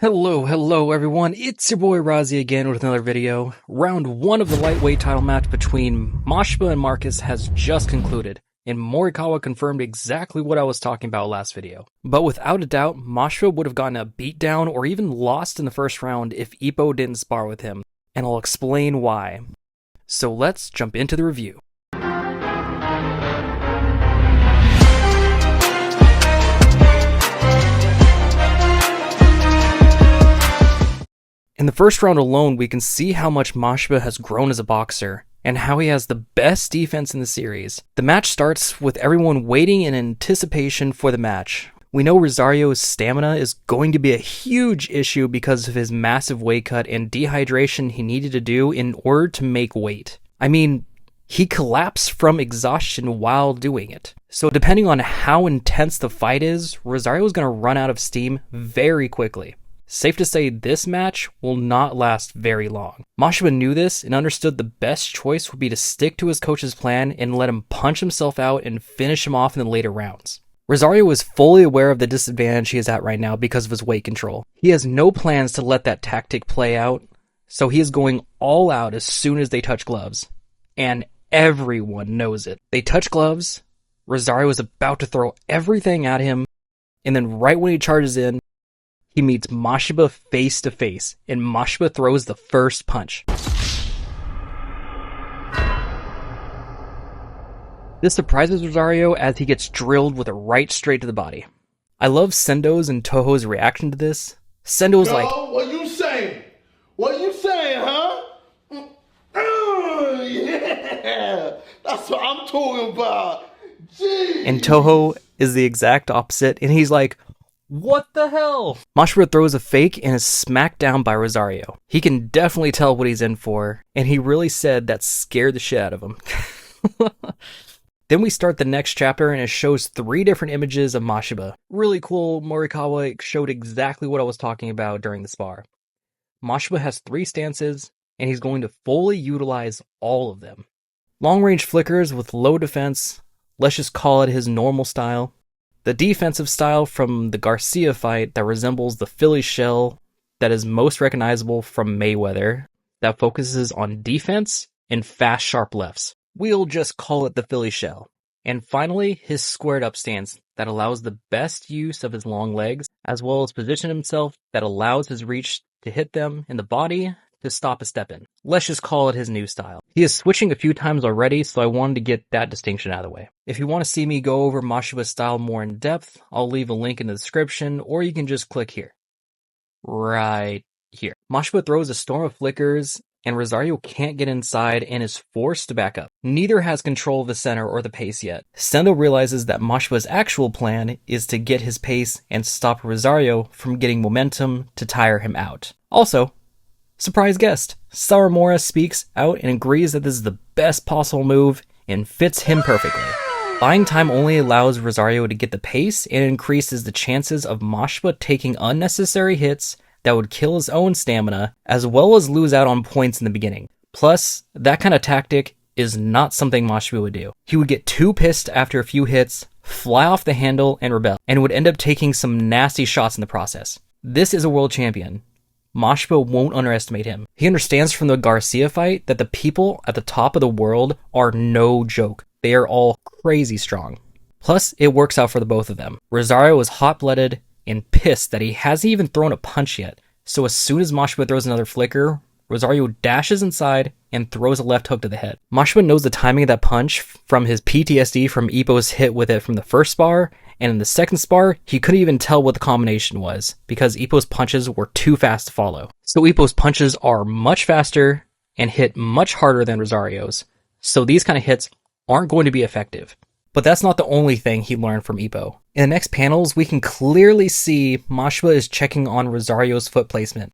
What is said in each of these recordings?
Hello everyone, it's your boy Razi again with another video. Round 1 of the lightweight title match between Mashiba and Marcus has just concluded, and Morikawa confirmed exactly what I was talking about last video. But without a doubt, Mashiba would have gotten a beatdown or even lost in the first round if Ippo didn't spar with him, and I'll explain why. So let's jump into the review. In the first round alone, we can see how much Mashiba has grown as a boxer, and how he has the best defense in the series. The match starts with everyone waiting in anticipation for the match. We know Rosario's stamina is going to be a huge issue because of his massive weight cut and dehydration he needed to do in order to make weight. I mean, he collapsed from exhaustion while doing it. So depending on how intense the fight is, Rosario is going to run out of steam very quickly. Safe to say this match will not last very long. Mashiba knew this and understood the best choice would be to stick to his coach's plan and let him punch himself out and finish him off in the later rounds. Rosario is fully aware of the disadvantage he is at right now because of his weight control. He has no plans to let that tactic play out, so he is going all out as soon as they touch gloves. And everyone knows it. They touch gloves, Rosario is about to throw everything at him, and then right when he charges in, he meets Mashiba face to face, and Mashiba throws the first punch. This surprises Rosario as he gets drilled with a right straight to the body. I love Sendo's and Toho's reaction to this. Sendo's like, what you saying? What you saying, huh? Yeah, that's what I'm talking about. Jeez. And Toho is the exact opposite, and he's like, what the hell? Mashiba throws a fake and is smacked down by Rosario. He can definitely tell what he's in for, and he really said that scared the shit out of him. Then we start the next chapter and it shows 3 different images of Mashiba. Really cool. Morikawa showed exactly what I was talking about during the spar. Mashiba has 3 stances, and he's going to fully utilize all of them. Long range flickers with low defense, let's just call it his normal style. The defensive style from the Garcia fight that resembles the Philly shell that is most recognizable from Mayweather, that focuses on defense and fast, sharp lefts. We'll just call it the Philly shell. And finally, his squared up stance that allows the best use of his long legs, as well as position himself that allows his reach to hit them in the body to stop a step in. Let's just call it his new style. He is switching a few times already, so I wanted to get that distinction out of the way. If you want to see me go over Mashiba's style more in depth, I'll leave a link in the description, or you can just click here. Right here. Mashiba throws a storm of flickers, and Rosario can't get inside and is forced to back up. Neither has control of the center or the pace yet. Sendo realizes that Mashiba's actual plan is to get his pace and stop Rosario from getting momentum to tire him out. Also, surprise guest, Sawamura speaks out and agrees that this is the best possible move and fits him perfectly. Buying time only allows Rosario to get the pace and increases the chances of Mashiba taking unnecessary hits that would kill his own stamina, as well as lose out on points in the beginning. Plus, that kind of tactic is not something Mashiba would do. He would get too pissed after a few hits, fly off the handle, and rebel, and would end up taking some nasty shots in the process. This is a world champion. Mashiba won't underestimate him. He understands from the Garcia fight that the people at the top of the world are no joke. They are all crazy strong. Plus, it works out for the both of them. Rosario is hot-blooded and pissed that he hasn't even thrown a punch yet. So as soon as Mashiba throws another flicker, Rosario dashes inside and throws a left hook to the head. Mashiba knows the timing of that punch from his PTSD from Ippo's hit with it from the first spar, and in the second spar, he couldn't even tell what the combination was because Ippo's punches were too fast to follow. So Ippo's punches are much faster and hit much harder than Rosario's, so these kind of hits aren't going to be effective. But that's not the only thing he learned from Ippo. In the next panels, we can clearly see Mashiba is checking on Rosario's foot placement.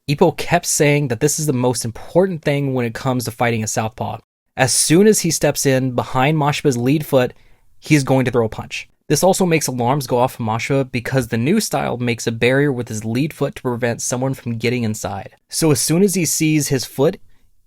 Ippo kept saying that this is the most important thing when it comes to fighting a southpaw. As soon as he steps in behind Mashiba's lead foot, he's going to throw a punch. This also makes alarms go off for Mashiba because the new style makes a barrier with his lead foot to prevent someone from getting inside. So as soon as he sees his foot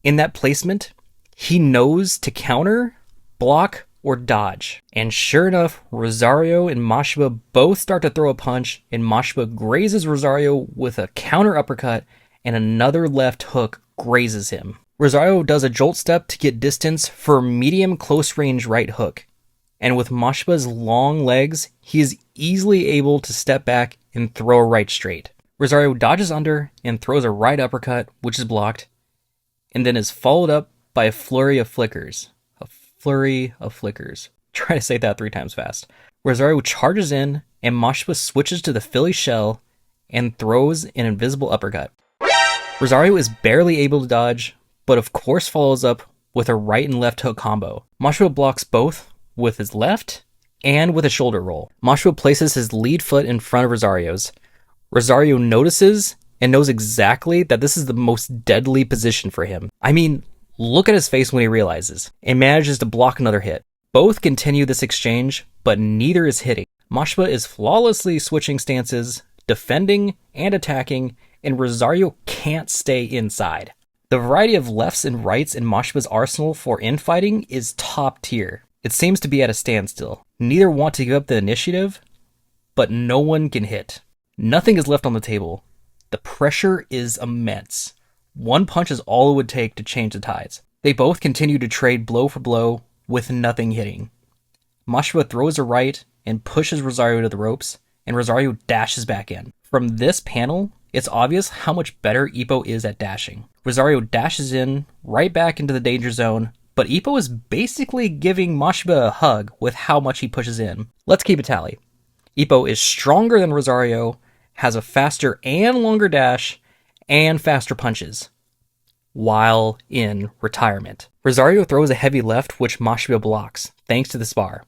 in that placement, he knows to counter, block, or dodge. And sure enough, Rosario and Mashiba both start to throw a punch, and Mashiba grazes Rosario with a counter uppercut, and another left hook grazes him. Rosario does a jolt step to get distance for a medium close range right hook, and with Mashiba's long legs, he is easily able to step back and throw a right straight. Rosario dodges under and throws a right uppercut, which is blocked, and then is followed up by a flurry of flickers. A flurry of flickers. Try to say that 3 times fast. Rosario charges in, and Mashiba switches to the Philly shell and throws an invisible uppercut. Rosario is barely able to dodge, but of course follows up with a right and left hook combo. Mashiba blocks both with his left and with a shoulder roll. Mashiba places his lead foot in front of Rosario's. Rosario notices and knows exactly that this is the most deadly position for him. I mean, look at his face when he realizes, and manages to block another hit. Both continue this exchange, but neither is hitting. Mashiba is flawlessly switching stances, defending and attacking, and Rosario can't stay inside. The variety of lefts and rights in Mashiba's arsenal for infighting is top tier. It seems to be at a standstill. Neither want to give up the initiative, but no one can hit. Nothing is left on the table. The pressure is immense. One punch is all it would take to change the tides. They both continue to trade blow for blow with nothing hitting. Mashiba throws a right and pushes Rosario to the ropes, and Rosario dashes back in. From this panel, it's obvious how much better Ippo is at dashing. Rosario dashes in, right back into the danger zone, but Ippo is basically giving Mashiba a hug with how much he pushes in. Let's keep a tally. Ippo is stronger than Rosario, has a faster and longer dash, and faster punches, while in retirement. Rosario throws a heavy left, which Mashiba blocks, thanks to the spar,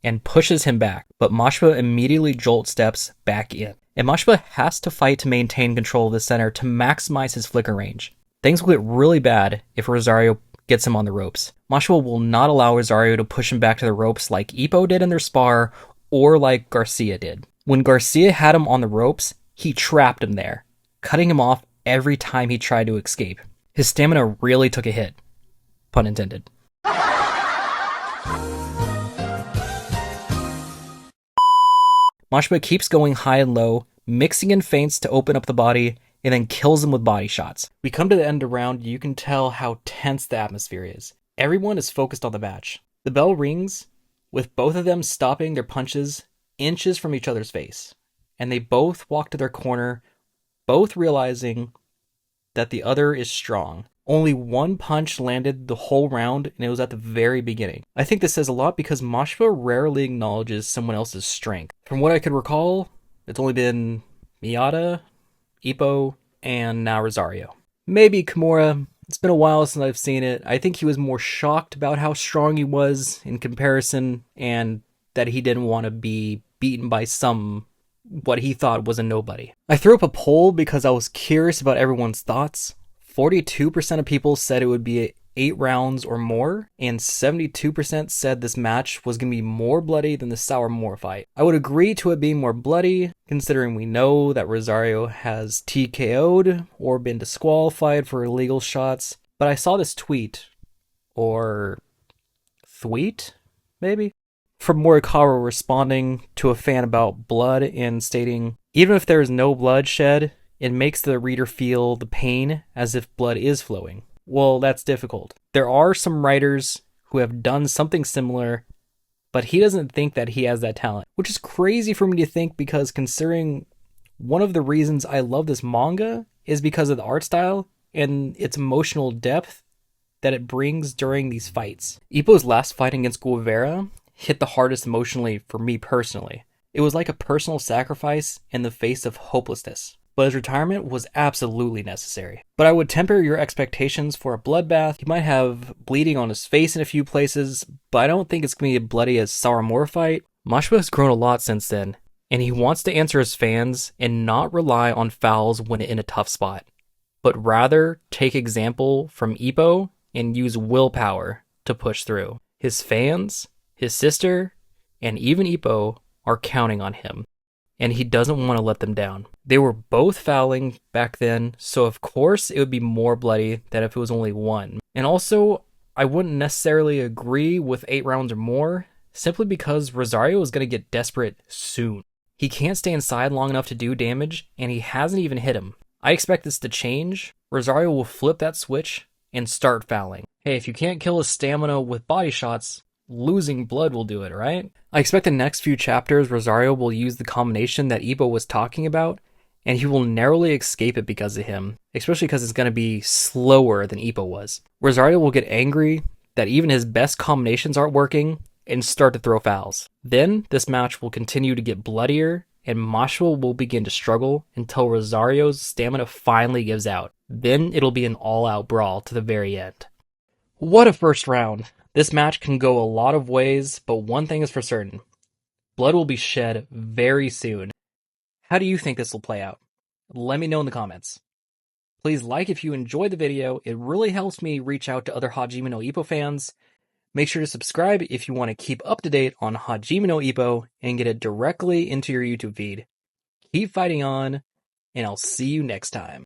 and pushes him back, but Mashiba immediately jolt steps back in. And Mashiba has to fight to maintain control of the center to maximize his flicker range. Things will get really bad if Rosario gets him on the ropes. Mashiba will not allow Rosario to push him back to the ropes like Ippo did in their spar, or like Garcia did. When Garcia had him on the ropes, he trapped him there, cutting him off every time he tried to escape. His stamina really took a hit. Pun intended. Mashiba keeps going high and low, mixing in feints to open up the body, and then kills him with body shots. We come to the end of the round, you can tell how tense the atmosphere is. Everyone is focused on the match. The bell rings, with both of them stopping their punches inches from each other's face. And they both walk to their corner, both realizing that the other is strong. Only one punch landed the whole round, and it was at the very beginning. I think this says a lot because Mashiba rarely acknowledges someone else's strength. From what I could recall, it's only been Miyata, Ippo, and now Rosario. Maybe Kimura. It's been a while since I've seen it. I think he was more shocked about how strong he was in comparison, and that he didn't want to be beaten by what he thought was a nobody. I threw up a poll because I was curious about everyone's thoughts. 42% of people said it would be 8 rounds or more, and 72% said this match was going to be more bloody than the Sour Moor fight. I would agree to it being more bloody, considering we know that Rosario has TKO'd or been disqualified for illegal shots, but I saw this tweet, or thweet, maybe? From Morikawa responding to a fan about blood and stating, even if there is no blood shed, it makes the reader feel the pain as if blood is flowing. Well, that's difficult. There are some writers who have done something similar, but he doesn't think that he has that talent, which is crazy for me to think because considering one of the reasons I love this manga is because of the art style and its emotional depth that it brings during these fights. Ippo's last fight against Guevara hit the hardest emotionally for me personally. It was like a personal sacrifice in the face of hopelessness. But his retirement was absolutely necessary. But I would temper your expectations for a bloodbath. He might have bleeding on his face in a few places, but I don't think it's going to be as bloody as Sour Moor fight. Mashiba has grown a lot since then, and he wants to answer his fans and not rely on fouls when in a tough spot, but rather take example from Ippo and use willpower to push through. His fans, his sister, and even Ippo are counting on him, and he doesn't want to let them down. They were both fouling back then, so of course it would be more bloody than if it was only one. And also, I wouldn't necessarily agree with 8 rounds or more, simply because Rosario is going to get desperate soon. He can't stay inside long enough to do damage, and he hasn't even hit him. I expect this to change. Rosario will flip that switch and start fouling. Hey, if you can't kill his stamina with body shots, losing blood will do it, right? I expect the next few chapters Rosario will use the combination that Ippo was talking about, and he will narrowly escape it because of him, especially because it's going to be slower than Ippo was. Rosario will get angry that even his best combinations aren't working and start to throw fouls. Then this match will continue to get bloodier, and Mashiba will begin to struggle until Rosario's stamina finally gives out. Then it'll be an all-out brawl to the very end. What a first round! This match can go a lot of ways, but one thing is for certain. Blood will be shed very soon. How do you think this will play out? Let me know in the comments. Please like if you enjoyed the video, it really helps me reach out to other Hajime no Ippo fans. Make sure to subscribe if you want to keep up to date on Hajime no Ippo and get it directly into your YouTube feed. Keep fighting on, and I'll see you next time.